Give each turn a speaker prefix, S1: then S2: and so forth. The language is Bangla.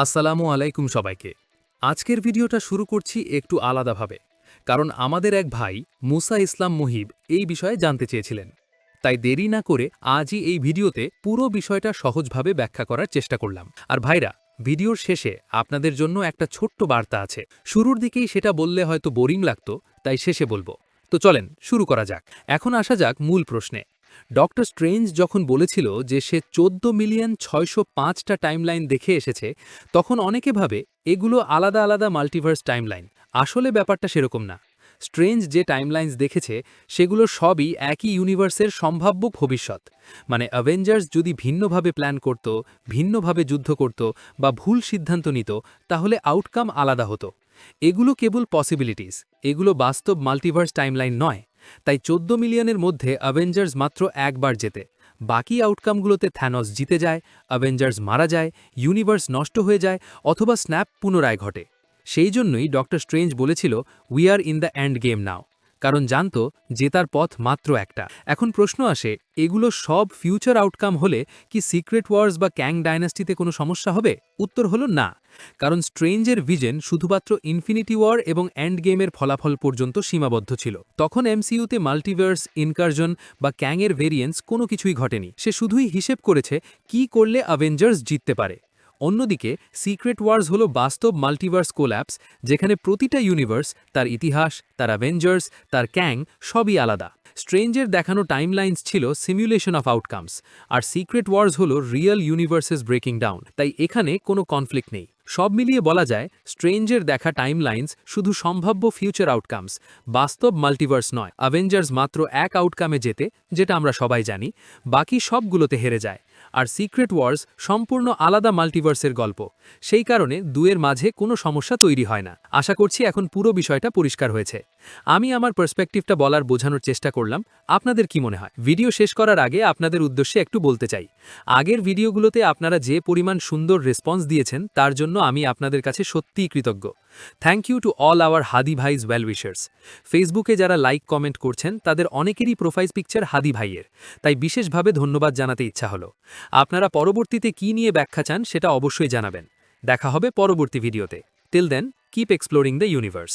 S1: আসসালামু আলাইকুম সবাইকে। আজকের ভিডিওটা শুরু করছি একটু আলাদাভাবে, কারণ আমাদের এক ভাই মুসা ইসলাম মুহিব এই বিষয়ে জানতে চেয়েছিলেন। তাই দেরি না করে আজই এই ভিডিওতে পুরো বিষয়টা সহজভাবে ব্যাখ্যা করার চেষ্টা করলাম। আর ভাইরা, ভিডিওর শেষে আপনাদের জন্য একটা ছোট্ট বার্তা আছে। শুরুর দিকেই সেটা বললে হয়তো বোরিং লাগতো, তাই শেষে বলবো। তো চলেন শুরু করা যাক। এখন আসা যাক মূল প্রশ্নে। ডক্টর স্ট্রেঞ্জ যখন বলেছিল যে সে 14,605,টা টাইমলাইন দেখে এসেছে, তখন অনেকে ভাবে এগুলো আলাদা আলাদা মাল্টিভার্স টাইমলাইন। আসলে ব্যাপারটা সেরকম না। স্ট্রেঞ্জ যে টাইমলাইন্স দেখেছে সেগুলো সবই একই ইউনিভার্সের সম্ভাব্য ভবিষ্যৎ। মানে অ্যাভেঞ্জার্স যদি ভিন্নভাবে প্ল্যান করত, ভিন্নভাবে যুদ্ধ করত বা ভুল সিদ্ধান্ত নিত, তাহলে আউটকাম আলাদা হতো। এগুলো কেবল পসিবিলিটিস, এগুলো বাস্তব মাল্টিভার্স টাইমলাইন নয়। তাই 14 মিলিয়নের মধ্যে অ্যাভেঞ্জার্স মাত্র একবার জেতে। বাকি আউটকামগুলোতে থ্যানস জিতে যায়, অ্যাভেঞ্জার্স মারা যায়, ইউনিভার্স নষ্ট হয়ে যায় অথবা স্ন্যাপ পুনরায় ঘটে। সেই জন্যই ডক্টর স্ট্রেঞ্জ বলেছিল we are in the end game now, কারণ জানত জেতার পথ মাত্র একটা। এখন প্রশ্ন আসে, এগুলো সব ফিউচার আউটকাম হলে কি সিক্রেট ওয়ার্স বা ক্যাং ডায়নাস্টিতে কোনো সমস্যা হবে? উত্তর হলো না, কারণ স্ট্রেঞ্জের ভিজন শুধুমাত্র ইনফিনিটি ওয়ার এবং এন্ড গেমের ফলাফল পর্যন্ত সীমাবদ্ধ ছিল। তখন এমসিইউতে মাল্টিভার্স, ইনকারজন বা ক্যাংয়ের ভেরিয়েন্স কোনো কিছুই ঘটেনি। সে শুধুই হিসেব করেছে কি করলে অ্যাভেঞ্জার্স জিততে পারে। অন্যদিকে সিক্রেট ওয়ার্স হলো বাস্তব মাল্টিভার্স কোল্যাপস, যেখানে প্রতিটা ইউনিভার্স, তার ইতিহাস, তার অ্যাভেঞ্জার্স, তার ক্যাং সবই আলাদা। স্ট্রেঞ্জের দেখানো টাইমলাইন্স ছিল সিমুলেশন অফ আউটকামস, আর সিক্রেট ওয়ার্স হলো রিয়েল ইউনিভার্সেস ব্রেকিং ডাউন। তাই এখানে কোনো কনফ্লিক্ট নেই। সব মিলিয়ে বলা যায় স্ট্রেঞ্জের দেখা টাইমলাইন্স শুধু সম্ভাব্য ফিউচার আউটকামস, বাস্তব মাল্টিভার্স নয়। অ্যাভেঞ্জার্স মাত্র এক আউটকামে জেতে, যেটা আমরা সবাই জানি, বাকি সবগুলোতে হেরে যায়। আর সিক্রেট ওয়ার্স সম্পূর্ণ আলাদা মাল্টিভার্সের গল্প। সেই কারণে দুয়ের মাঝে কোনো সমস্যা তৈরি হয় না। আশা করছি এখন পুরো বিষয়টা পরিষ্কার হয়েছে। আমি আমার পার্সপেক্টিভটা বলার বোঝানোর চেষ্টা করলাম। আপনাদের কি মনে হয়? ভিডিও শেষ করার আগে আপনাদের উদ্দেশ্যে একটু বলতে চাই, আগের ভিডিওগুলোতে আপনারা যে পরিমাণ সুন্দর রেসপন্স দিয়েছেন তার জন্য আমি আপনাদের কাছে সত্যিই কৃতজ্ঞ। Thank you to all our Hadi ভাইজ ওয়েল উইশার্স। ফেসবুকে যারা লাইক কমেন্ট করছেন তাদের অনেকেরই প্রোফাইল পিকচার হাদি ভাইয়ের, তাই বিশেষভাবে ধন্যবাদ জানাতে ইচ্ছা হলো। আপনারা পরবর্তীতে কি নিয়ে ব্যাখ্যা চান সেটা অবশ্যই জানাবেন। দেখা হবে পরবর্তী ভিডিওতে। Till then, keep exploring the universe.